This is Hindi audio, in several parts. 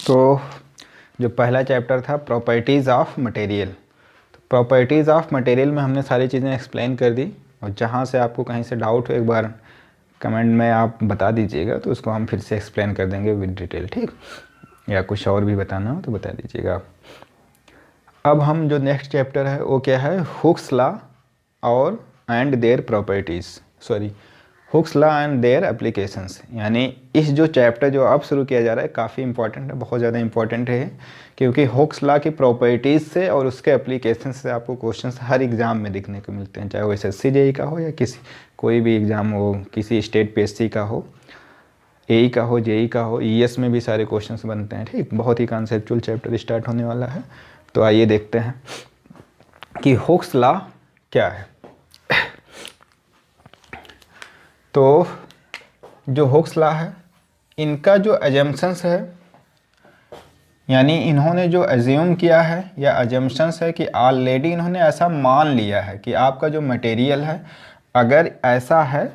तो जो पहला चैप्टर था प्रॉपर्टीज़ ऑफ मटेरियल, तो प्रॉपर्टीज़ ऑफ मटेरियल में हमने सारी चीज़ें एक्सप्लेन कर दी। और जहाँ से आपको कहीं से डाउट हो एक बार कमेंट में आप बता दीजिएगा, तो उसको हम फिर से एक्सप्लेन कर देंगे विद डिटेल, ठीक। या कुछ और भी बताना हो तो बता दीजिएगा आप। अब हम जो नेक्स्ट चैप्टर है वो क्या है, हुक्स लॉ और and their properties, sorry Hooke's law and their applications. यानी इस जो चैप्टर जो अब शुरू किया जा रहा है काफ़ी इंपॉर्टेंट है, बहुत ज़्यादा इंपॉर्टेंट है, क्योंकि हुक्स लॉ की प्रॉपर्टीज़ से और उसके एप्लीकेशन से आपको क्वेश्चंस हर एग्ज़ाम में दिखने को मिलते हैं, चाहे वो SSC JEE का हो या किसी कोई भी एग्ज़ाम हो, किसी स्टेट PSC का हो, AE का हो, JEE का हो, ES में भी सारे क्वेश्चंस बनते हैं, ठीक। बहुत ही कॉन्सेप्चुअल चैप्टर स्टार्ट होने वाला है। तो आइए देखते हैं कि हुक्स लॉ क्या है। तो जो हुक्स लॉ है, इनका जो अजम्पशंस है, यानी इन्होंने जो अज्यूम किया है या अजम्पशंस है कि ऑलरेडी इन्होंने ऐसा मान लिया है कि आपका जो मटेरियल है अगर ऐसा है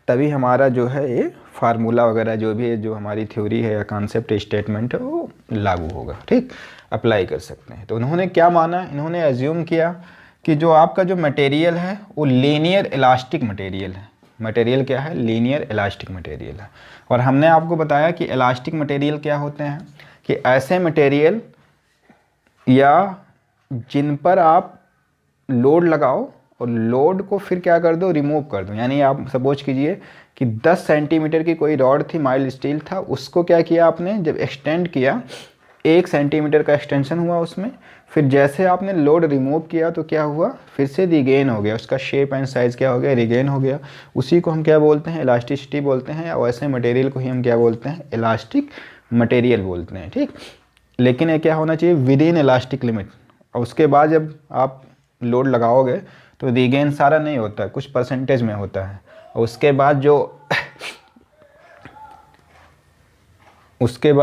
तभी हमारा जो है ये फार्मूला वगैरह जो भी है, जो हमारी थ्योरी है या कॉन्सेप्ट स्टेटमेंट है वो लागू होगा, ठीक, अप्लाई कर सकते हैं। तो उन्होंने क्या माना, इन्होंने अज्यूम किया कि जो आपका जो मटेरियल है वो लीनियर इलास्टिक मटेरियल है। मटेरियल क्या है, लीनियर इलास्टिक मटेरियल है। और हमने आपको बताया कि इलास्टिक मटेरियल क्या होते हैं, कि ऐसे मटेरियल या जिन पर आप लोड लगाओ और लोड को फिर क्या कर दो, रिमूव कर दो। यानी आप सपोज कीजिए कि 10 सेंटीमीटर की कोई रॉड थी, माइल्ड स्टील था, उसको क्या किया आपने, जब एक्सटेंड किया 1 सेंटीमीटर का एक्सटेंशन हुआ उसमें, फिर जैसे आपने लोड रिमूव किया तो क्या हुआ, फिर से रिगेन हो गया, उसका शेप एंड साइज़ क्या हो गया, रिगेन हो गया। उसी को हम क्या बोलते हैं, इलास्टिसिटी बोलते हैं, या वैसे मटेरियल को ही हम क्या बोलते हैं, इलास्टिक मटेरियल बोलते हैं, ठीक। लेकिन ये क्या होना चाहिए, विद इन इलास्टिक लिमिट। और उसके बाद जब आप लोड लगाओगे तो रिगेन सारा नहीं होता है, कुछ परसेंटेज में होता है। और उसके बाद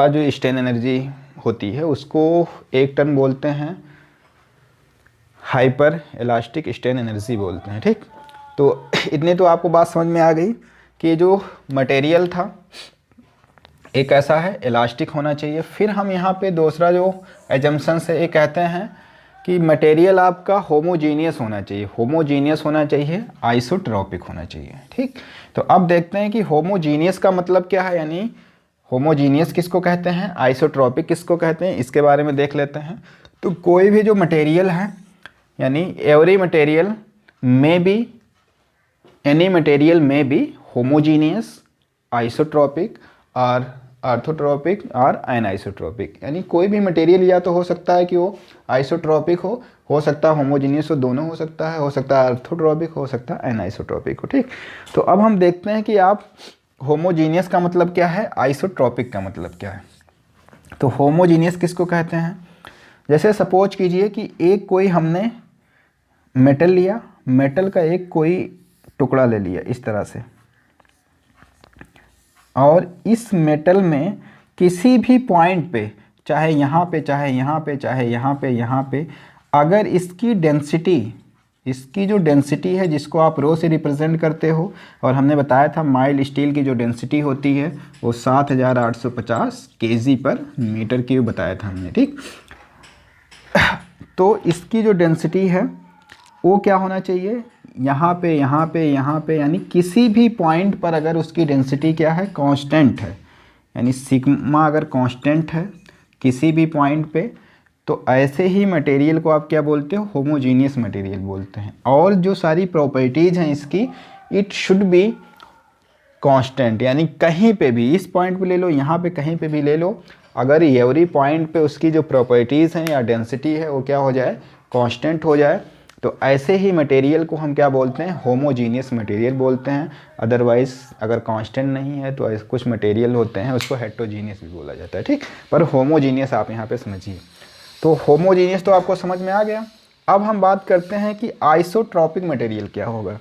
जो स्ट्रेन एनर्जी होती है उसको एक टर्म बोलते हैं हाइपर इलास्टिक स्ट्रेन एनर्जी बोलते हैं, ठीक। तो इतनी तो आपको बात समझ में आ गई कि जो मटेरियल था एक ऐसा है, इलास्टिक होना चाहिए। फिर हम यहाँ पे दूसरा जो एजम्पशंस है ये कहते हैं कि मटेरियल आपका होमोजीनियस होना चाहिए। होमोजीनियस होना चाहिए, आइसोट्रॉपिक होना चाहिए, ठीक। तो अब देखते हैं कि होमोजीनियस का मतलब क्या है, यानी होमोजीनियस किसको कहते हैं, आइसोट्रॉपिक किसको कहते हैं, इसके बारे में देख लेते हैं। तो कोई भी जो मटेरियल है, यानी एवरी मटेरियल में बी, एनी मटेरियल में बी होमोजीनियस, आइसोट्रॉपिक और ऑर्थोट्रॉपिक और एनाइसोट्रॉपिक। यानी कोई भी मटेरियल या तो हो सकता है कि वो आइसोट्रॉपिक हो सकता है होमोजीनियस हो, दोनों हो सकता है ऑर्थोट्रॉपिक, हो सकता है एनाइसोट्रॉपिक हो, ठीक। तो अब हम देखते हैं कि आप होमोजीनियस का मतलब क्या है, आइसोट्रॉपिक का मतलब क्या है। तो होमोजीनियस किसको कहते हैं, जैसे सपोज कीजिए कि एक कोई हमने मेटल लिया, मेटल का एक कोई टुकड़ा ले लिया इस तरह से, और इस मेटल में किसी भी पॉइंट पे, चाहे यहाँ पे, चाहे यहाँ पे, चाहे यहाँ पे, यहाँ पे, अगर इसकी डेंसिटी, इसकी जो डेंसिटी है जिसको आप रो से रिप्रेजेंट करते हो, और हमने बताया था माइल्ड स्टील की जो डेंसिटी होती है वो 7850 kg पर मीटर क्यूब बताया था हमने, ठीक। तो इसकी जो डेंसिटी है वो क्या होना चाहिए, यहाँ पे, यहाँ पे, यहाँ पे, यानी किसी भी पॉइंट पर अगर उसकी डेंसिटी क्या है, कांस्टेंट है, यानी सिग्मा अगर कांस्टेंट है किसी भी पॉइंट पे, तो ऐसे ही मटेरियल को आप क्या बोलते हो, होमोजीनियस मटेरियल बोलते हैं। और जो सारी प्रॉपर्टीज़ हैं इसकी, इट शुड बी कांस्टेंट, यानी कहीं पे भी, इस पॉइंट पे ले लो, यहाँ पे कहीं पे भी ले लो, अगर एवरी पॉइंट पे उसकी जो प्रॉपर्टीज़ हैं या डेंसिटी है वो क्या हो जाए, कांस्टेंट हो जाए, तो ऐसे ही मटेरियल को हम क्या बोलते हैं, होमोजीनियस मटेरियल बोलते हैं। अदरवाइज अगर कांस्टेंट नहीं है तो ऐसे कुछ मटेरियल होते हैं उसको हेट्रोजीनियस भी बोला जाता है, ठीक। पर होमोजीनियस आप यहाँ पे समझिए। तो होमोजीनियस तो आपको समझ में आ गया। अब हम बात करते हैं कि आइसोट्रॉपिक मटेरियल क्या होगा।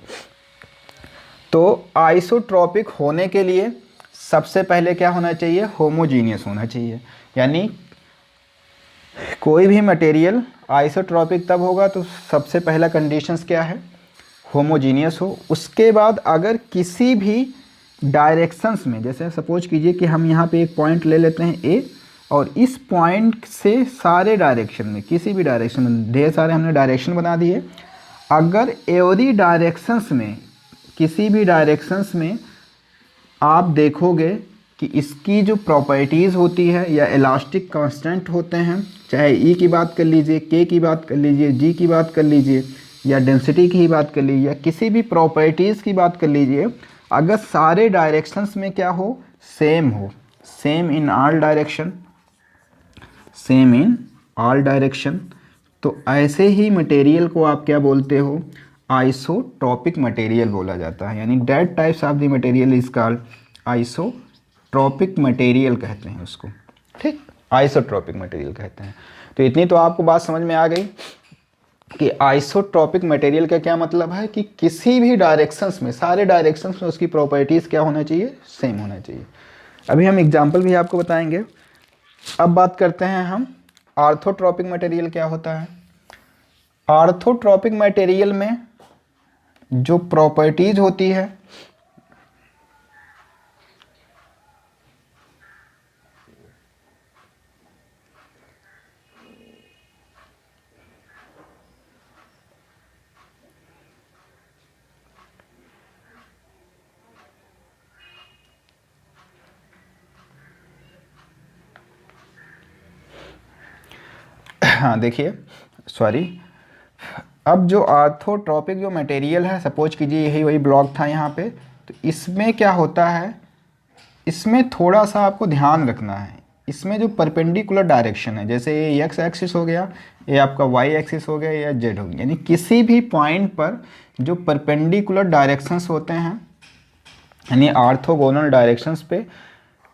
तो आइसोट्रॉपिक होने के लिए सबसे पहले क्या होना चाहिए, होमोजीनियस होना चाहिए। यानी कोई भी मटेरियल आइसोट्रॉपिक तब होगा तो सबसे पहला कंडीशंस क्या है, होमोजीनियस हो। उसके बाद अगर किसी भी डायरेक्शंस में, जैसे सपोज कीजिए कि हम यहाँ पे एक पॉइंट ले लेते हैं ए, और इस पॉइंट से सारे डायरेक्शन में, किसी भी डायरेक्शन में, ढेर सारे हमने डायरेक्शन बना दिए, अगर एवरी डायरेक्शंस में, किसी भी डायरेक्शंस में आप देखोगे कि इसकी जो प्रॉपर्टीज़ होती है या इलास्टिक कांस्टेंट होते हैं, चाहे ई की बात कर लीजिए, के की बात कर लीजिए, जी की बात कर लीजिए, या डेंसिटी की ही बात कर लीजिए, या किसी भी प्रॉपर्टीज़ की बात कर लीजिए, अगर सारे डायरेक्शंस में क्या हो, सेम हो, same in all direction, same in all direction, तो ऐसे ही मटेरियल को आप क्या बोलते हो, आइसोट्रॉपिक मटेरियल बोला जाता है। यानी that types of the material is called isotropic material कहते हैं उसको, ठीक, आइसोट्रॉपिक मटेरियल कहते हैं। तो इतनी तो आपको बात समझ में आ गई कि आइसोट्रॉपिक मटेरियल का क्या मतलब है, कि किसी भी डायरेक्शंस में, सारे डायरेक्शंस में उसकी प्रॉपर्टीज़ क्या होना चाहिए, सेम होना चाहिए। अभी हम एग्जांपल भी आपको बताएंगे। अब बात करते हैं हम ऑर्थोट्रॉपिक मटेरियल क्या होता है। ऑर्थोट्रॉपिक मटेरियल में जो प्रॉपर्टीज होती है, हाँ देखिए, सॉरी, अब जो ऑर्थोट्रॉपिक जो मटेरियल है, सपोज कीजिए यही वही ब्लॉक था यहाँ पे, तो इसमें क्या होता है, इसमें थोड़ा सा आपको ध्यान रखना है। इसमें जो परपेंडिकुलर डायरेक्शन है, जैसे ये एक्स एक्सिस हो गया, ये आपका वाई एक्सिस हो गया, या जेड हो गया, यानी किसी भी पॉइंट पर जो परपेंडिकुलर डायरेक्शंस होते हैं, यानी ऑर्थोगोनल डायरेक्शंस पे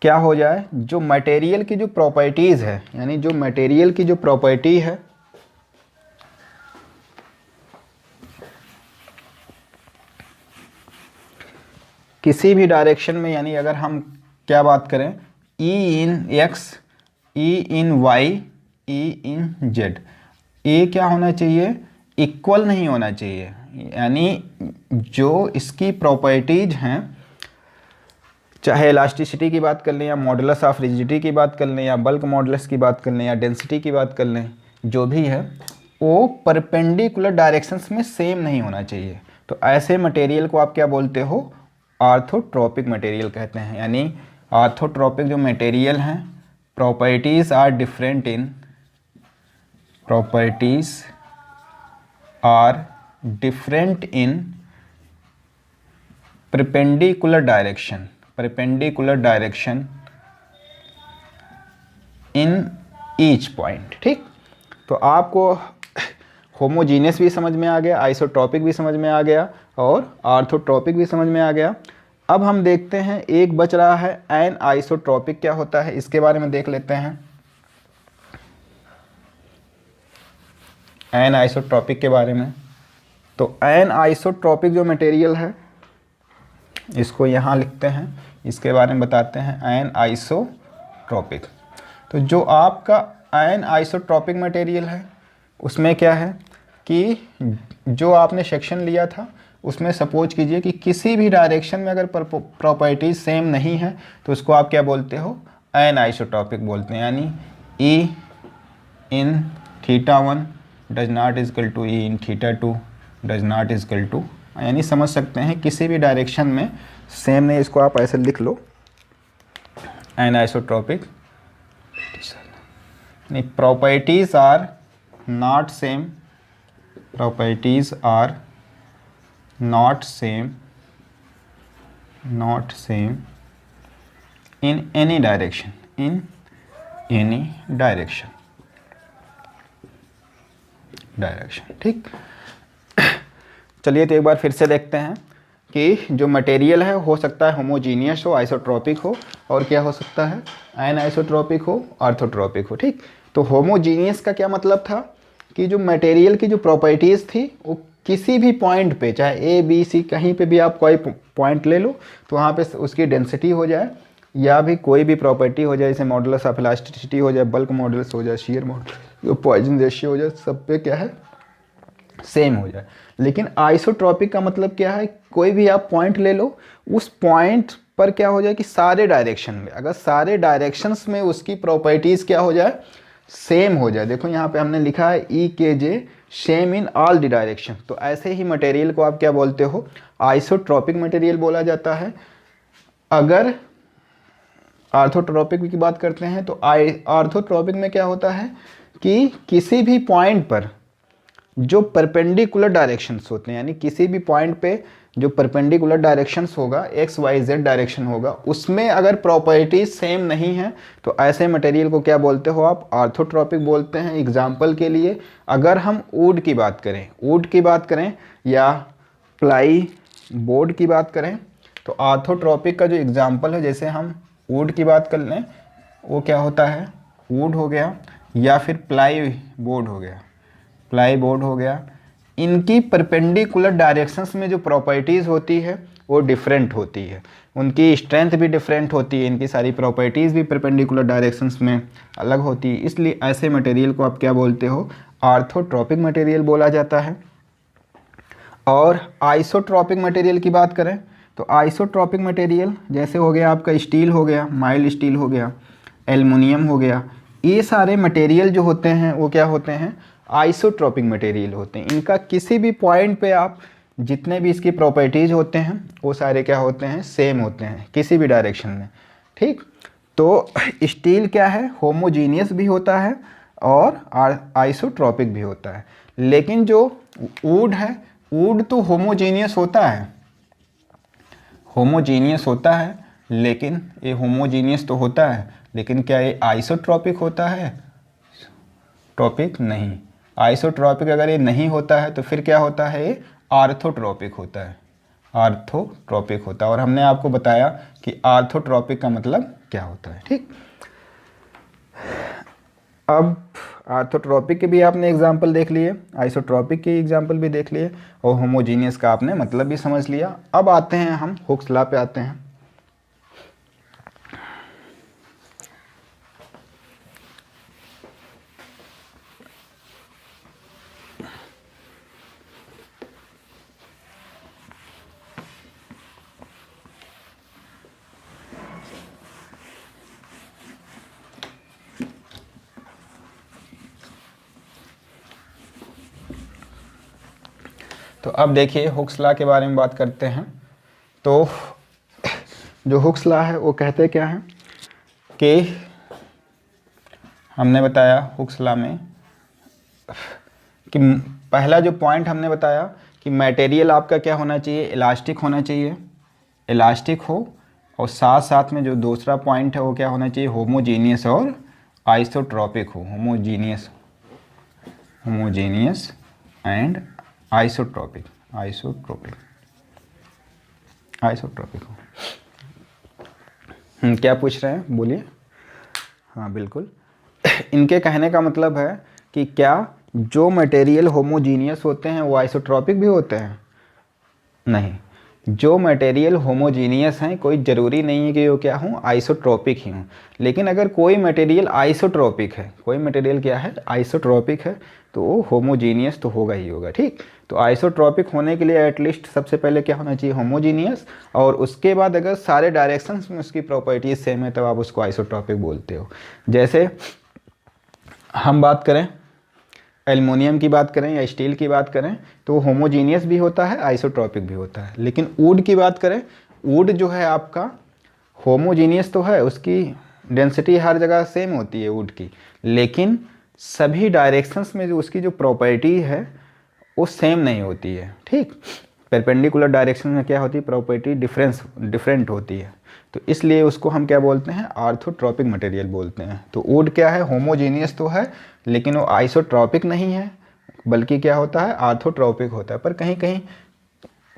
क्या हो जाए, जो मटेरियल की जो प्रॉपर्टीज़ है, यानी जो मटेरियल की जो प्रॉपर्टी है, किसी भी डायरेक्शन में, यानी अगर हम क्या बात करें, ई इन एक्स, ई इन वाई, ई इन जेड, ये क्या होना चाहिए, इक्वल नहीं होना चाहिए। यानी जो इसकी प्रॉपर्टीज हैं, चाहे इलास्टिसिटी की बात कर लें, या मॉडुलस ऑफ रिजिडिटी की बात कर लें, या बल्क मॉडुलस की बात कर लें, या डेंसिटी की बात कर लें, जो भी है वो परपेंडिकुलर डायरेक्शंस में सेम नहीं होना चाहिए। तो ऐसे मटेरियल को आप क्या बोलते हो, ऑर्थोट्रॉपिक मटेरियल कहते हैं। यानी ऑर्थोट्रॉपिक जो मटेरियल हैं, properties are different in, properties are different in perpendicular direction, perpendicular direction in each point, ठीक। तो आपको होमोजीनियस भी समझ में आ गया, आइसोट्रॉपिक भी समझ में आ गया, और ऑर्थोट्रॉपिक भी समझ में आ गया। अब हम देखते हैं एक बच रहा है एन आइसोट्रॉपिक क्या होता है, इसके बारे में देख लेते हैं। एन आइसोट्रॉपिक के बारे में, तो एन आइसोट्रॉपिक जो मटेरियल है, इसको यहाँ लिखते हैं, इसके बारे में बताते हैं एन आइसोट्रॉपिक। तो जो आपका एन आइसोट्रॉपिक मटेरियल है, उसमें क्या है कि जो आपने सेक्शन लिया था, उसमें सपोज कीजिए कि किसी भी डायरेक्शन में अगर प्रॉपर्टीज सेम नहीं है, तो उसको आप क्या बोलते हो, एन आइसोट्रॉपिक बोलते हैं। यानी E in theta 1 does not equal to E in theta 2 does not equal to, यानी समझ सकते हैं किसी भी डायरेक्शन में सेम नहीं, इसको आप ऐसे लिख लो, एन आइसोट्रॉपिक। यानी properties are not same, properties are not same in any direction, in any direction, ठीक। चलिए तो एक बार फिर से देखते हैं कि जो मटेरियल है, हो सकता है होमोजीनियस हो, आइसोट्रॉपिक हो, और क्या हो सकता है, एन आइसोट्रॉपिक हो, ऑर्थोट्रॉपिक हो, ठीक। तो होमोजीनियस का क्या मतलब था कि जो मटेरियल की जो प्रॉपर्टीज़ थी, वो किसी भी पॉइंट पे, चाहे ए बी सी, कहीं पे भी आप कोई पॉइंट ले लो, तो वहाँ पे उसकी डेंसिटी हो जाए, या भी कोई भी प्रॉपर्टी हो जाए, जैसे मॉडुलस ऑफ इलास्टिसिटी हो जाए, बल्क मॉडुलस हो जाए, शियर मॉडुलस, पॉइजन रेशियो हो जाए, सब पे क्या है, सेम हो जाए। लेकिन आइसोट्रॉपिक का मतलब क्या है, कोई भी आप पॉइंट ले लो, उस पॉइंट पर क्या हो जाए कि सारे डायरेक्शन में, अगर सारे डायरेक्शंस में उसकी प्रॉपर्टीज़ क्या हो जाए, सेम हो जाए। देखो यहाँ पे हमने लिखा है ई के जे same in all the direction. तो ऐसे ही मटेरियल को आप क्या बोलते हो, आइसोट्रॉपिक मटेरियल बोला जाता है। अगर आर्थोट्रॉपिक की बात करते हैं तो आर्थोट्रॉपिक में क्या होता है कि किसी भी पॉइंट पर जो परपेंडिकुलर डायरेक्शंस होते हैं, यानी किसी भी पॉइंट पे जो परपेंडिकुलर डायरेक्शंस होगा, एक्स वाई जेड डायरेक्शन होगा, उसमें अगर प्रॉपर्टीज सेम नहीं है तो ऐसे मटेरियल को क्या बोलते हो आप, आर्थोट्रॉपिक बोलते हैं। एग्जांपल के लिए अगर हम वुड की बात करें या प्लाई बोर्ड की बात करें, तो आर्थोट्रॉपिक का जो एग्जांपल है, जैसे हम वुड की बात कर लें, वो क्या होता है, वुड हो गया, या फिर प्लाई बोर्ड हो गया। इनकी परपेंडिकुलर डायरेक्शंस में जो प्रॉपर्टीज़ होती है वो डिफरेंट होती है, उनकी स्ट्रेंथ भी डिफरेंट होती है, इनकी सारी प्रॉपर्टीज़ भी परपेंडिकुलर डायरेक्शंस में अलग होती है। इसलिए ऐसे मटेरियल को आप क्या बोलते हो, आर्थोट्रॉपिक मटेरियल बोला जाता है। और आइसोट्रॉपिक मटेरियल की बात करें तो आइसोट्रॉपिक मटेरियल जैसे हो गया आपका स्टील हो गया, माइल्ड स्टील हो गया, एल्युमिनियम हो गया, ये सारे मटेरियल जो होते हैं वो क्या होते हैं, आइसोट्रॉपिक मटेरियल होते हैं। इनका किसी भी पॉइंट पे आप जितने भी इसकी प्रॉपर्टीज़ होते हैं वो सारे क्या होते हैं, सेम होते हैं किसी भी डायरेक्शन में। ठीक, तो स्टील क्या है, होमोजीनियस भी होता है और आइसोट्रॉपिक भी होता है। लेकिन जो वुड है, वुड तो होमोजीनियस होता है, लेकिन ये होमोजीनियस तो होता है, लेकिन क्या ये आइसोट्रॉपिक होता है, ट्रॉपिक नहीं। आइसोट्रॉपिक अगर ये नहीं होता है तो फिर क्या होता है, ये आर्थोट्रॉपिक होता है, और हमने आपको बताया कि आर्थोट्रॉपिक का मतलब क्या होता है। ठीक, अब आर्थोट्रॉपिक के भी आपने एग्जाम्पल देख लिए, आइसोट्रॉपिक के एग्जाम्पल भी देख लिए, और होमोजीनियस का आपने मतलब भी समझ लिया। अब आते हैं हम हुक्स लॉ पे आते हैं। तो अब देखिए हुक्स लॉ के बारे में बात करते हैं। तो जो हुक्स लॉ है वो कहते क्या है कि हमने बताया हुक्स लॉ में कि पहला जो पॉइंट हमने बताया कि मटेरियल आपका क्या होना चाहिए, इलास्टिक होना चाहिए, इलास्टिक हो, और साथ साथ में जो दूसरा पॉइंट है वो क्या होना चाहिए, होमोजीनियस और आइसोट्रॉपिक हो, होमोजीनियस एंड आइसोट्रॉपिक हो। क्या पूछ रहे हैं, बोलिए। हाँ बिल्कुल, इनके कहने का मतलब है कि क्या जो मटेरियल होमोजीनियस होते हैं वो आइसोट्रॉपिक भी होते हैं, नहीं। जो मटेरियल होमोजीनियस हैं कोई ज़रूरी नहीं है कि वो क्या हों, आइसोट्रॉपिक ही हों। लेकिन अगर कोई मटेरियल आइसोट्रॉपिक है, कोई मटेरियल क्या है, आइसोट्रॉपिक है, तो वो होमोजीनियस तो होगा ही होगा। ठीक, तो आइसोट्रॉपिक होने के लिए एटलीस्ट सबसे पहले क्या होना चाहिए, होमोजीनियस, और उसके बाद अगर सारे डायरेक्शंस में उसकी प्रॉपर्टीज सेम है तब आप उसको आइसोट्रॉपिक बोलते हो। जैसे हम बात करें एल्युमिनियम की बात करें या स्टील की बात करें तो वो होमोजीनियस भी होता है, आइसोट्रॉपिक भी होता है। लेकिन वुड की बात करें, वुड जो है आपका होमोजीनियस तो है, उसकी डेंसिटी हर जगह सेम होती है वुड की, लेकिन सभी डायरेक्शंस में जो उसकी जो प्रॉपर्टी है वो सेम नहीं होती है। ठीक, परपेंडिकुलर डायरेक्शन में क्या होती है, प्रॉपर्टी डिफरेंट होती है, तो इसलिए उसको हम क्या बोलते हैं, आर्थोट्रॉपिक मटेरियल बोलते हैं। तो वुड क्या है, होमोजीनियस तो है लेकिन वो आइसोट्रॉपिक नहीं है, बल्कि क्या होता है, आर्थोट्रॉपिक होता है। पर कहीं कहीं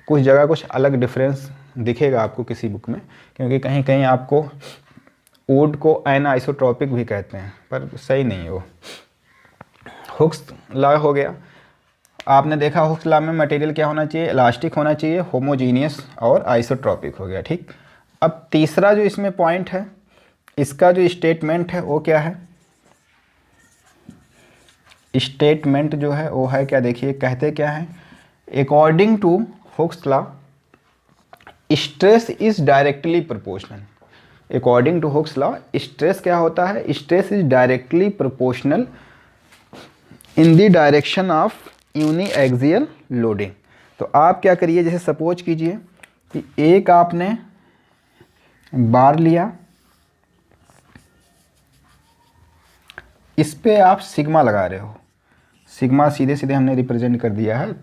कुछ जगह कुछ अलग डिफरेंस दिखेगा आपको किसी बुक में, क्योंकि कहीं कहीं आपको वुड को एन आइसोट्रॉपिक भी कहते हैं, पर सही नहीं है वो। हुक्स लॉ हो गया, आपने देखा हुक्स लॉ में मटेरियल क्या होना चाहिए, इलास्टिक होना चाहिए, होमोजीनियस और आइसोट्रॉपिक हो गया। ठीक, अब तीसरा जो इसमें पॉइंट है, इसका जो स्टेटमेंट है वो क्या है, स्टेटमेंट जो है वो है क्या, देखिए कहते क्या है, according to Hooke's law stress is directly proportional. According to Hooke's law stress क्या होता है, stress is directly proportional in the direction of uniaxial loading. तो आप क्या करिए, जैसे सपोज कीजिए कि एक आपने बार लिया, इस पे आप सिग्मा लगा रहे हो, सिग्मा सीधे सीधे हमने रिप्रेजेंट कर दिया है,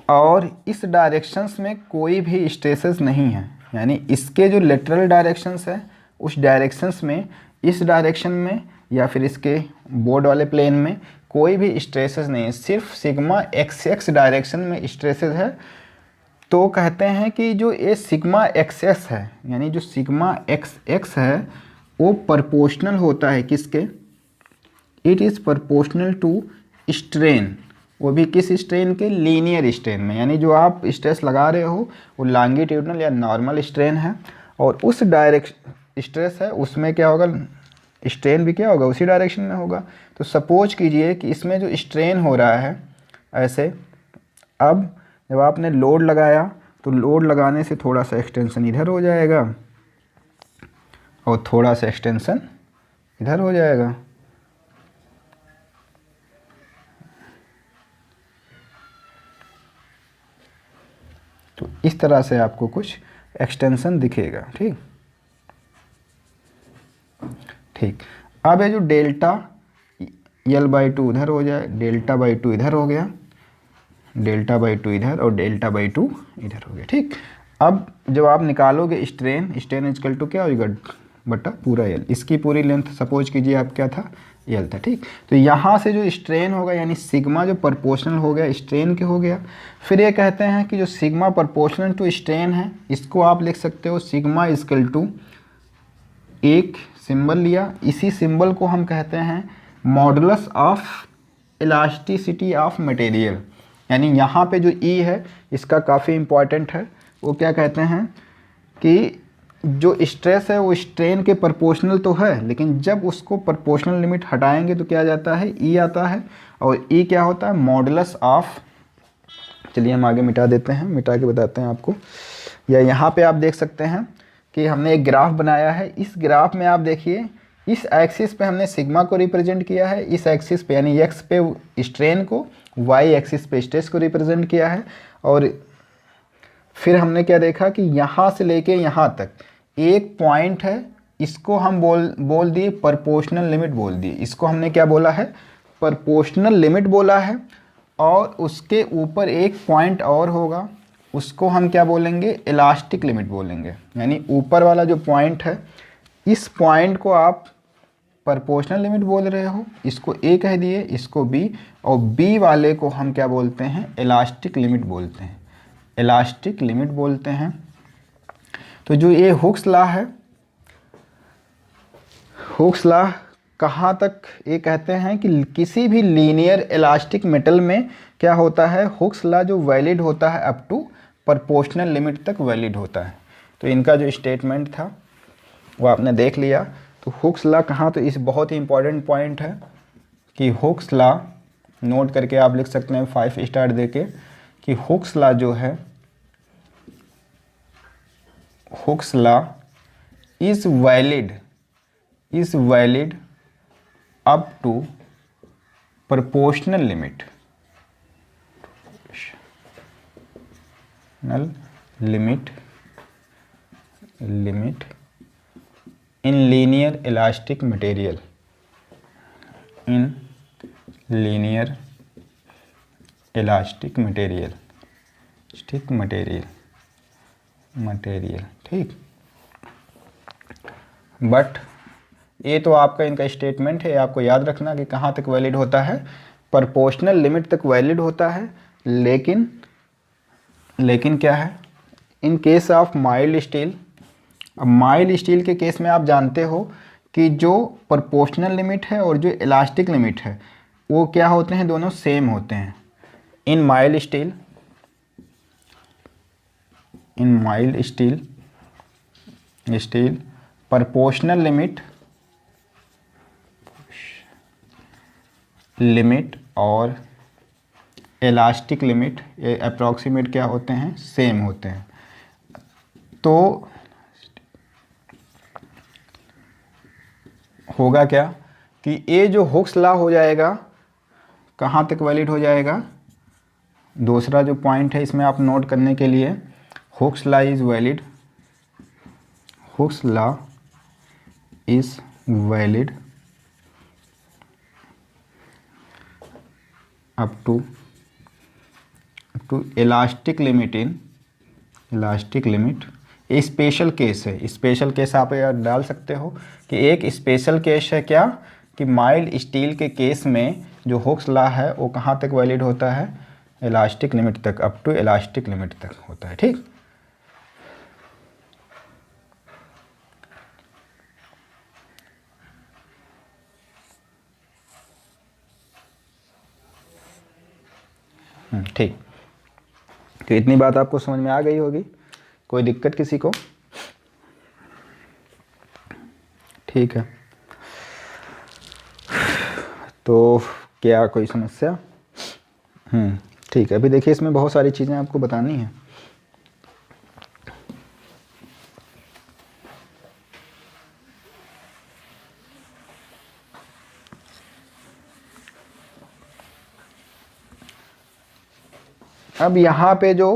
और इस डायरेक्शंस में कोई भी स्ट्रेसेस नहीं है, यानी इसके जो लेटरल डायरेक्शंस है उस डायरेक्शंस में, इस डायरेक्शन में या फिर इसके बोर्ड वाले प्लेन में कोई भी स्ट्रेसेस नहीं है, सिर्फ सिग्मा एक्स एक्स डायरेक्शन में स्ट्रेसेस है। तो कहते हैं कि जो ये सिग्मा एक्स एस है, यानी जो सिग्मा एक्स एक्स है वो प्रोपोर्शनल होता है किसके, it is proportional to strain, वो भी किस स्ट्रेन के, लीनियर स्ट्रेन में, यानी जो आप स्ट्रेस लगा रहे हो वो लॉन्गिट्यूडनल या नॉर्मल स्ट्रेन है, और उस डायरेक्शन स्ट्रेस है उसमें क्या होगा, स्ट्रेन भी क्या होगा, उसी डायरेक्शन में होगा। तो सपोज कीजिए कि इसमें जो स्ट्रेन हो रहा है ऐसे, अब जब आपने लोड लगाया तो लोड लगाने से थोड़ा सा एक्सटेंशन इधर हो जाएगा और थोड़ा सा एक्सटेंशन इधर हो जाएगा। तो इस तरह से आपको कुछ एक्सटेंशन दिखेगा। ठीक ठीक। अब ये जो डेल्टा यल बाई टू उधर हो जाए, डेल्टा बाई टू इधर हो गया, डेल्टा बाई टू इधर और डेल्टा बाई टू इधर हो गया। ठीक। अब जब आप निकालोगे स्ट्रेन, स्ट्रेन इजकल टू क्या होगा, बटा पूरा यल, इसकी पूरी लेंथ सपोज कीजिए आप क्या था, यल था। ठीक। तो यहाँ से जो स्ट्रेन होगा यानी सिग्मा जो प्रोपोर्शनल हो गया स्ट्रेन के हो गया, फिर ये कहते हैं कि जो सिग्मा प्रोपोर्शनल टू स्ट्रेन है इसको आप लिख सकते हो सिग्मा इजकल टू, एक सिंबल लिया, इसी सिंबल को हम कहते हैं modulus of elasticity of material, यानी यहाँ पे जो ई है इसका काफ़ी इम्पॉर्टेंट है। वो क्या कहते हैं कि जो स्ट्रेस है वो स्ट्रेन के प्रोपोर्शनल तो है, लेकिन जब उसको प्रोपोर्शनल लिमिट हटाएंगे तो क्या जाता है, ई आता है, और ई क्या होता है, मॉडुलस ऑफ, चलिए हम आगे मिटा देते हैं, मिटा के बताते हैं आपको। या यहाँ पे आप देख सकते हैं कि हमने एक ग्राफ बनाया है, इस ग्राफ में आप देखिए इस एक्सिस पे हमने सिग्मा को रिप्रेजेंट किया है, इस एक्सिस पे यानी एक्स पे स्ट्रेन को, वाई एक्सिस पे स्ट्रेस को रिप्रेजेंट किया है, और फिर हमने क्या देखा कि यहाँ से लेके यहाँ तक एक पॉइंट है, इसको हम बोल दिए प्रोपोर्शनल लिमिट बोल दिए, इसको हमने क्या बोला है, प्रोपोर्शनल लिमिट बोला है, और उसके ऊपर एक पॉइंट और होगा उसको हम क्या बोलेंगे, इलास्टिक लिमिट बोलेंगे, यानी ऊपर वाला जो पॉइंट है इस पॉइंट को आप प्रोपोर्शनल लिमिट बोल रहे हो, इसको ए कह दिए, इसको बी, और बी वाले को हम क्या बोलते हैं, इलास्टिक लिमिट बोलते हैं, इलास्टिक लिमिट बोलते हैं। तो जो ये हुक्स लॉ है, हुक्स लॉ कहाँ तक ये कहते हैं कि किसी भी लीनियर इलास्टिक मेटल में क्या होता है, हुक्स लॉ जो वैलिड होता है अप टू प्रोपोर्शनल लिमिट तक वैलिड होता है। तो इनका जो स्टेटमेंट था वो आपने देख लिया। तो हुक्स लॉ कहाँ, तो इस बहुत ही इंपॉर्टेंट पॉइंट है कि हुक्स लॉ नोट करके आप लिख सकते हैं 5 स्टार देके, कि हुक्स लॉ जो है, Hooke's law is valid up to proportional limit, limit in linear elastic material, in linear elastic material, stick material, ठीक। बट ये तो आपका इनका स्टेटमेंट है, आपको याद रखना कि कहाँ तक वैलिड होता है, प्रोपोर्शनल लिमिट तक वैलिड होता है, लेकिन क्या है, in case of mild steel, अब माइल्ड स्टील के केस में आप जानते हो कि जो प्रोपोर्शनल लिमिट है और जो इलास्टिक लिमिट है वो क्या होते हैं, दोनों सेम होते हैं। इन माइल्ड स्टील प्रोपोर्शनल लिमिट और इलास्टिक लिमिट ये अप्रॉक्सीमेट क्या होते हैं, सेम होते हैं। तो होगा क्या कि ये जो हुक्स लॉ हो जाएगा कहाँ तक वैलिड हो जाएगा, दूसरा जो पॉइंट है इसमें आप नोट करने के लिए, Hooke's law is valid, Hooke's law is valid up to elastic limit in elastic limit. ये स्पेशल केस है, स्पेशल केस आप यार डाल सकते हो कि एक स्पेशल केस है क्या, कि माइल्ड स्टील के केस में जो हुक्स लॉ है वो कहाँ तक वैलिड होता है, इलास्टिक लिमिट तक, अप टू इलास्टिक लिमिट तक होता है। ठीक, ठीक। तो इतनी बात आपको समझ में आ गई होगी, कोई दिक्कत किसी को? ठीक है, तो क्या कोई समस्या? ठीक है, अभी देखिए इसमें बहुत सारी चीज़ें आपको बतानी है। अब यहाँ पे जो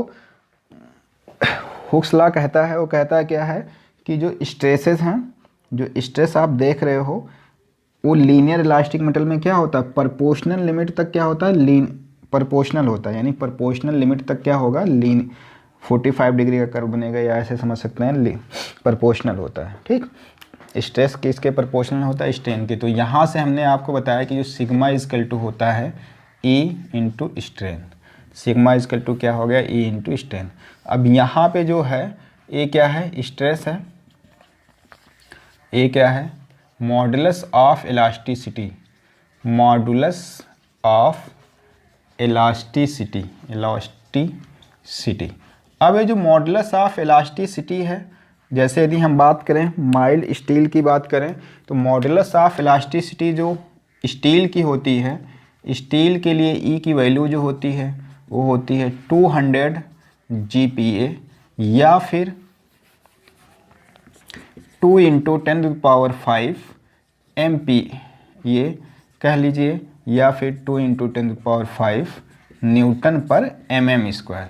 हुक्स लॉ कहता है वो कहता है क्या है कि जो स्ट्रेसेस हैं, जो स्ट्रेस आप देख रहे हो वो लीनियर इलास्टिक मेटल में क्या होता है, प्रोपोर्शनल लिमिट तक क्या होता है, प्रोपोर्शनल होता है, यानी प्रोपोर्शनल लिमिट तक क्या होगा, 45 डिग्री का कर्व बनेगा, या ऐसे समझ सकते हैं प्रोपोर्शनल होता है। ठीक, स्ट्रेस किसके प्रोपोर्शनल होता है, स्ट्रेन के। तो यहाँ से हमने आपको बताया कि जो सिग्मा इजकल टू होता है E into strain, sigma equal to क्या हो गया, E इंटू स्ट्रेन। अब यहाँ पे जो है ये क्या है, स्ट्रेस है, ये क्या है, modulus of elasticity, modulus of elasticity, elasticity. अब ये जो मॉडुलस ऑफ इलास्टिसिटी है, जैसे यदि हम बात करें माइल्ड स्टील की बात करें तो मॉडुलस ऑफ इलास्टिसिटी जो स्टील की होती है, स्टील के लिए ई की वैल्यू जो होती है वो होती है 200 GPa, या फिर 2 इंटू 10⁵ MP ये कह लीजिए, या फिर 2 इंटू 10⁵ न्यूटन पर mm²,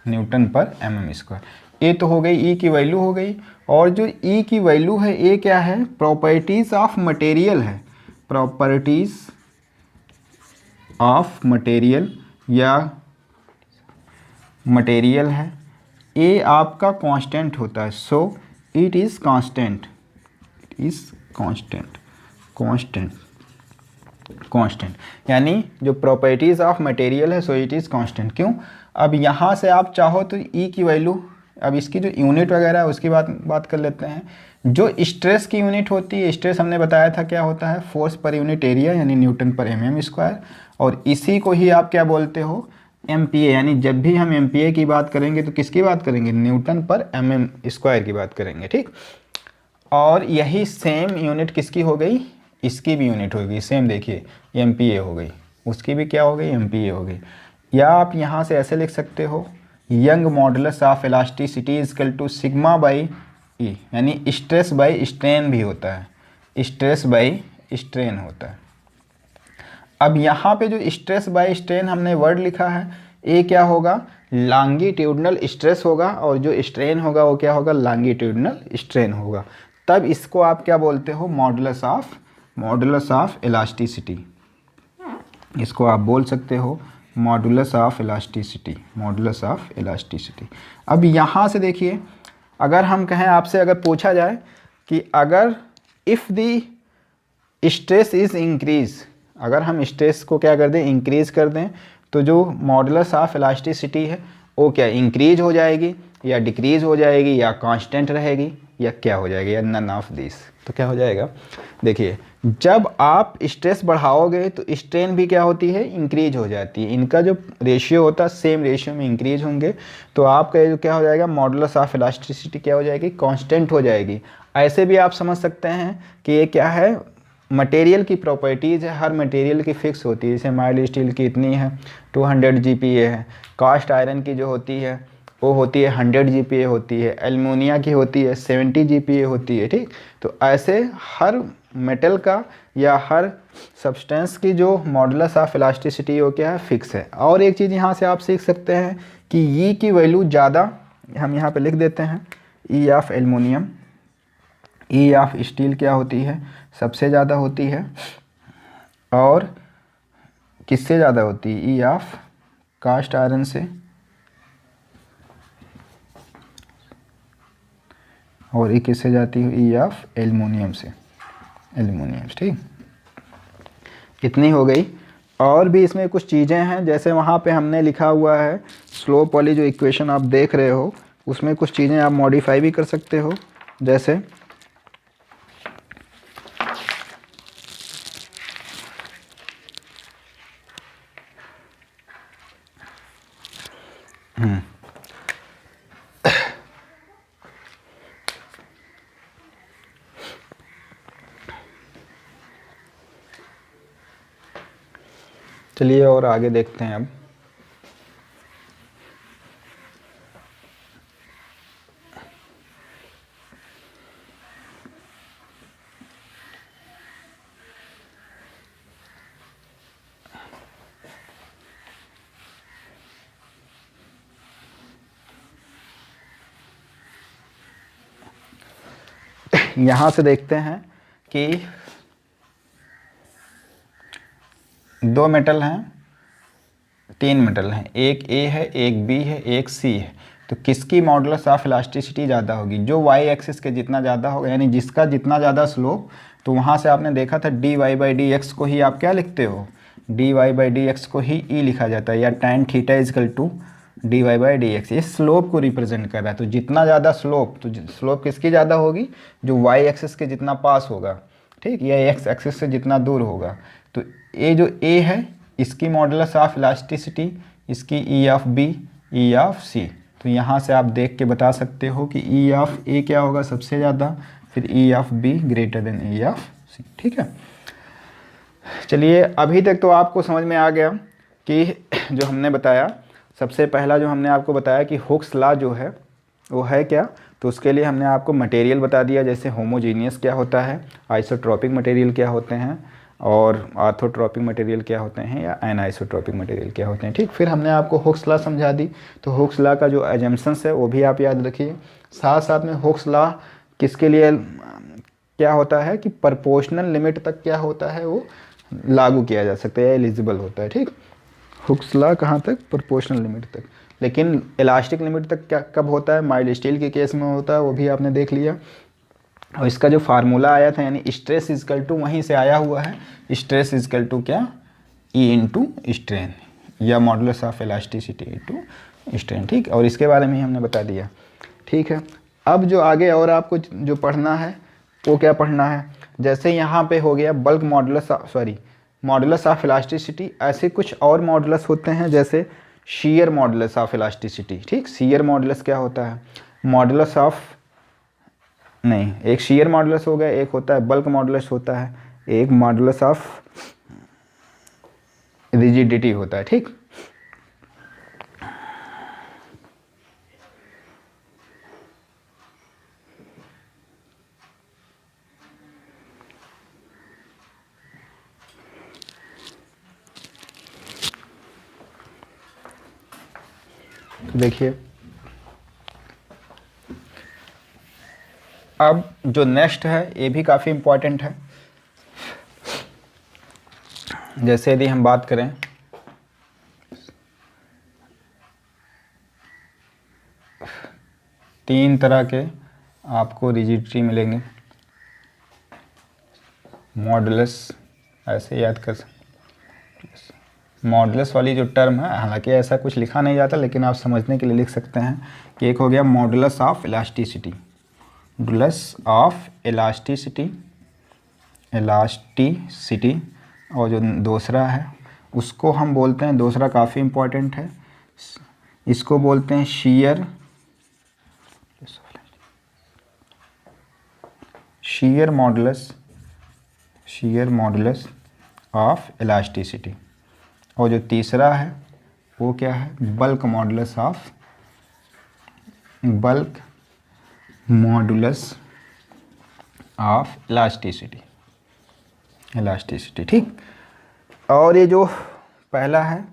न्यूटन पर mm²। ये तो हो गई ई की वैल्यू हो गई, और जो ई की वैल्यू है ये क्या है, प्रॉपर्टीज ऑफ मटेरियल है, प्रॉपर्टीज ऑफ मटेरियल या मटेरियल है, ये आपका कांस्टेंट होता है। So it is constant, is constant, constant, constant, यानी जो प्रॉपर्टीज ऑफ मटेरियल है सो इट इज़ कांस्टेंट। क्यों? अब यहाँ से आप चाहो तो ई की वैल्यू, अब इसकी जो यूनिट वगैरह है उसकी बात कर लेते हैं। जो स्ट्रेस की यूनिट होती है, स्ट्रेस हमने बताया था क्या होता है, फोर्स पर यूनिट एरिया, यानी न्यूटन पर mm², और इसी को ही आप क्या बोलते हो, MPa, यानी जब भी हम MPa की बात करेंगे तो किसकी बात करेंगे, न्यूटन पर mm² की बात करेंगे। ठीक, और यही सेम यूनिट किसकी हो गई, इसकी भी यूनिट होगी सेम, देखिए MPa हो गई, उसकी भी क्या हो गई, MPa हो गई। या आप यहाँ से ऐसे लिख सकते हो, young modulus of elasticity equal to sigma by E, यानी स्ट्रेस बाई स्ट्रेन भी होता है, स्ट्रेस बाई स्ट्रेन होता है। अब यहाँ पे जो स्ट्रेस बाय स्ट्रेन हमने वर्ड लिखा है, ये क्या होगा, लॉन्गिट्यूडनल स्ट्रेस होगा, और जो स्ट्रेन होगा वो क्या होगा, लॉन्गिट्यूडनल स्ट्रेन होगा। तब इसको आप क्या बोलते हो, मॉडुलस ऑफ इलास्टिसिटी, इसको आप बोल सकते हो modulus of elasticity, modulus of elasticity. अब यहाँ से देखिए, अगर हम कहें आपसे, अगर पूछा जाए कि अगर if the stress is increase, अगर हम स्ट्रेस को क्या कर दें, इंक्रीज कर दें, तो जो मॉडुलस ऑफ इलास्टिसिटी है वो क्या इंक्रीज हो जाएगी, या डिक्रीज हो जाएगी, या कांस्टेंट रहेगी, या क्या हो जाएगी, या नन ऑफ दिस। तो क्या हो जाएगा, देखिए जब आप स्ट्रेस बढ़ाओगे तो स्ट्रेन भी क्या होती है, इंक्रीज हो जाती है, इनका जो रेशियो होता है सेम रेशियो में इंक्रीज होंगे, तो आपका जो क्या हो जाएगा, मॉडुलस ऑफ इलास्टिसिटी क्या हो जाएगी, कांस्टेंट हो जाएगी। ऐसे भी आप समझ सकते हैं कि ये क्या है, मटेरियल की प्रॉपर्टीज़ है, हर मटेरियल की फिक्स होती है। जैसे माइल्ड स्टील की इतनी है 200 GPa है, कास्ट आयरन की जो होती है वो होती है 100 जीपीए होती है, एल्युमिनिया की होती है 70 जीपीए होती है, ठीक। तो ऐसे हर मेटल का या हर सब्सटेंस की जो मॉडुलस ऑफ इलास्टिसिटी वो क्या है, फिक्स है। और एक चीज़ यहाँ से आप सीख सकते हैं कि ई की वैल्यू ज़्यादा, हम यहाँ पे लिख देते हैं ई of aluminium, E of steel क्या होती है, सबसे ज़्यादा होती है। और किससे ज़्यादा होती है, ई ऑफ कास्ट आयरन से, और ये किससे जाती है, ई ऑफ एल्युमिनियम से, एल्युमिनियम, ठीक। कितनी हो गई। और भी इसमें कुछ चीज़ें हैं, जैसे वहाँ पे हमने लिखा हुआ है स्लोप वाली जो इक्वेशन आप देख रहे हो, उसमें कुछ चीज़ें आप मॉडिफाई भी कर सकते हो। जैसे चलिए और आगे देखते हैं अब। यहाँ से देखते हैं कि दो मेटल हैं, तीन मेटल हैं, एक ए है, एक बी है, एक सी है। तो किसकी मॉडुलस ऑफ इलास्टिसिटी ज़्यादा होगी, जो वाई एक्सिस के जितना ज़्यादा होगा, यानी जिसका जितना ज़्यादा स्लोप। तो वहाँ से आपने देखा था d y by d x को ही आप क्या लिखते हो, d y by d x को ही ई लिखा जाता है, या tan theta equal to d y by d x. ये स्लोप को रिप्रेजेंट कर रहा है। तो जितना ज़्यादा स्लोप, तो स्लोप किसकी ज़्यादा होगी, जो वाई एक्सिस के जितना पास होगा, ठीक, या एक्स एक्सिस से जितना दूर होगा। तो ये जो ए है, इसकी मॉडुलस ऑफ इलास्टिसिटी, इसकी E of B, E of C. तो यहाँ से आप देख के बता सकते हो कि ई ऑफ ए क्या होगा सबसे ज़्यादा, फिर E of B greater than E of C, ठीक है। चलिए अभी तक तो आपको समझ में आ गया कि जो हमने बताया, सबसे पहला जो हमने आपको बताया कि हुक्स लॉ जो है वो है क्या। तो उसके लिए हमने आपको मटेरियल बता दिया, जैसे होमोजीनियस क्या होता है, आइसोट्रॉपिक मटेरियल क्या होते हैं, और ऑर्थोट्रॉपिक मटेरियल क्या होते हैं, या एनाइसोट्रॉपिक मटेरियल क्या होते हैं, ठीक। फिर हमने आपको हुक्स लॉ समझा दी। तो हुक्स लॉ का जो एजम्पशंस है वो भी आप याद रखिए। साथ साथ में हुक्स लॉ किसके लिए क्या होता है कि प्रोपोर्शनल लिमिट तक क्या होता है, वो लागू किया जा सकता है, एलिजिबल होता है, ठीक। हुक्स लॉ कहाँ तक, प्रोपोर्शनल लिमिट तक। लेकिन इलास्टिक लिमिट तक क्या कब होता है, माइल्ड स्टील के केस में होता है, वो भी आपने देख लिया। और इसका जो फार्मूला आया था, यानी स्ट्रेस इजकल टू, वहीं से आया हुआ है, स्ट्रेस इजकल टू क्या, ई इंटू स्ट्रेन, या modulus of elasticity into strain, ठीक। और इसके बारे में ही हमने बता दिया, ठीक है। अब जो आगे और आपको जो पढ़ना है वो क्या पढ़ना है, जैसे यहाँ पे हो गया bulk modulus, sorry modulus of elasticity. ऐसे कुछ और मॉडुलस होते हैं, जैसे शीयर मॉडुलस ऑफ इलास्टिसिटी, ठीक। शीयर मॉडुलस क्या होता है, मॉडुलस ऑफ, नहीं, एक शीयर मॉडुलस हो गया, एक होता है बल्क मॉडुलस होता है, एक मॉडुलस ऑफ रिजिडिटी होता है, ठीक। देखिए अब जो नेक्स्ट है ये भी काफ़ी इम्पोर्टेंट है। जैसे यदि हम बात करें, तीन तरह के आपको रिजिडिटी मिलेंगे, मॉडुलस, ऐसे याद कर सकते, मॉडुलस वाली जो टर्म है, हालांकि ऐसा कुछ लिखा नहीं जाता, लेकिन आप समझने के लिए लिख सकते हैं कि एक हो गया modulus of elasticity, modulus of elasticity, elasticity. और जो दूसरा है उसको हम बोलते हैं, दूसरा काफ़ी इम्पोर्टेंट है, इसको बोलते हैं shear, shear modulus, shear modulus of elasticity. और जो तीसरा है वो क्या है, bulk modulus of bulk modulus of elasticity, ठीक। और ये जो पहला है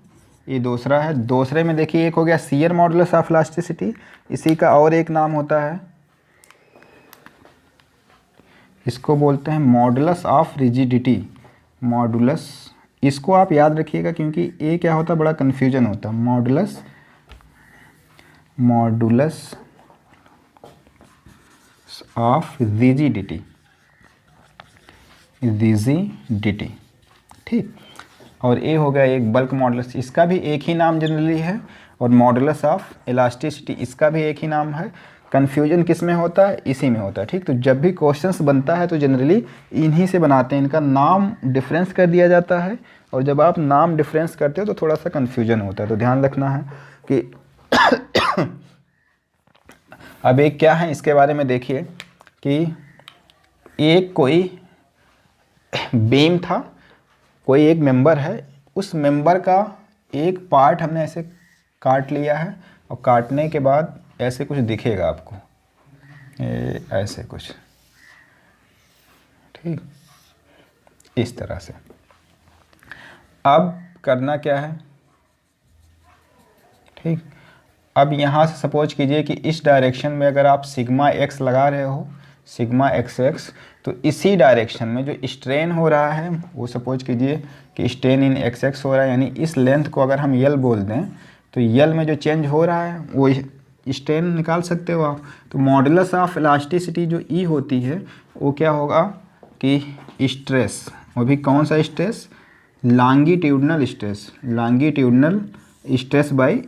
ये दूसरा है। दूसरे में देखिए एक हो गया शियर मॉडुलस ऑफ इलास्टिसिटी, इसी का और एक नाम होता है, इसको बोलते हैं मॉडुलस ऑफ रिजिडिटी। मॉडुलस, इसको आप याद रखिएगा क्योंकि ये क्या होता है, बड़ा कन्फ्यूजन होता है। मॉडुलस ऑफ रिजिडिटी, ठीक। और ये हो गया एक बल्क मॉडुलस, इसका भी एक ही नाम जनरली है, और मॉडुलस ऑफ इलास्टिसिटी इसका भी एक ही नाम है। कन्फ्यूजन किस में होता है, इसी में होता है, ठीक। तो जब भी क्वेश्चंस बनता है तो जनरली इन्हीं से बनाते हैं, इनका नाम डिफरेंस कर दिया जाता है, और जब आप नाम डिफरेंस करते हो तो थोड़ा सा कन्फ्यूजन होता है, तो ध्यान रखना है कि अब एक क्या है इसके बारे में देखिए कि एक कोई बीम था, कोई एक मेंबर है, उस मेंबर का एक पार्ट हमने ऐसे काट लिया है, और काटने के बाद ऐसे कुछ दिखेगा आपको, ऐसे कुछ, ठीक, इस तरह से। अब करना क्या है, ठीक। अब यहाँ से सपोज कीजिए कि इस डायरेक्शन में अगर आप सिग्मा एक्स लगा रहे हो, सिग्मा एक्स एक्स, तो इसी डायरेक्शन में जो स्ट्रेन हो रहा है वो सपोज कीजिए कि स्ट्रेन इन एक्स एक्स हो रहा है, यानी इस लेंथ को अगर हम यल बोल दें तो यल में जो चेंज हो रहा है वो स्ट्रेन निकाल सकते हो आप। तो मॉडुलस ऑफ इलास्टिसिटी जो ई होती है वो क्या होगा कि स्ट्रेस, वो भी कौन सा stress, longitudinal stress, longitudinal stress by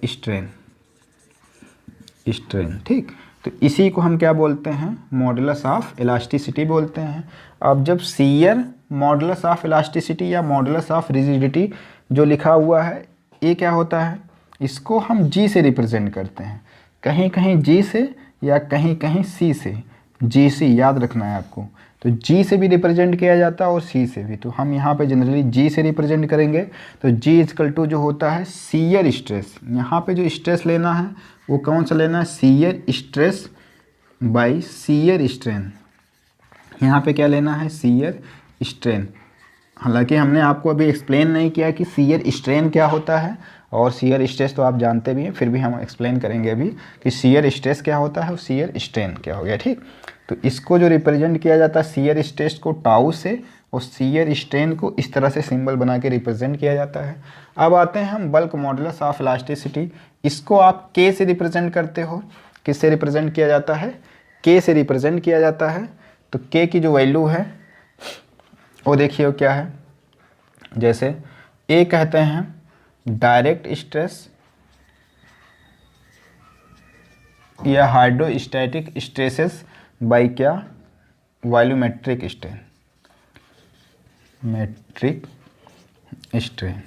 strain, ठीक। तो इसी को हम क्या बोलते हैं, मॉडुलस ऑफ इलास्टिसिटी बोलते हैं। अब जब शियर मॉडुलस ऑफ इलास्टिसिटी या मॉडुलस ऑफ रिजिडिटी जो लिखा हुआ है ये क्या होता है, इसको हम जी से रिप्रेजेंट करते हैं, कहीं कहीं जी से या कहीं कहीं सी से, जी सी याद रखना है आपको। तो जी से भी रिप्रेजेंट किया जाता है और सी से भी, तो हम यहाँ पे जनरली जी से रिप्रेजेंट करेंगे। तो जी इजकल टू जो होता है शियर स्ट्रेस, यहाँ पे जो स्ट्रेस लेना है वो कौन सा लेना है, shear stress by shear strain. यहाँ पे क्या लेना है, शियर स्ट्रेन। हालांकि हमने आपको अभी एक्सप्लेन नहीं किया कि शियर स्ट्रेन क्या होता है, और शियर स्ट्रेस तो आप जानते भी हैं, फिर भी हम एक्सप्लेन करेंगे अभी कि शियर स्ट्रेस क्या होता है और शियर स्ट्रेन क्या हो गया, ठीक। तो इसको जो रिप्रेजेंट किया जाता है शियर स्ट्रेस को टाउ से, और शियर स्ट्रेन को इस तरह से सिंबल बना के रिप्रेजेंट किया जाता है। अब आते हैं हम बल्क मॉडुलस ऑफ इलास्टिसिटी, इसको आप के से रिप्रेजेंट करते हो। किससे रिप्रेजेंट किया जाता है, के से रिप्रेजेंट किया जाता है। तो के की जो वैल्यू है वो देखिए क्या है, जैसे ए कहते हैं डायरेक्ट स्ट्रेस या हाइड्रोस्टैटिक स्ट्रेसेस बाय क्या, वॉल्यूमेट्रिक स्ट्रेन, मेट्रिक स्ट्रेन,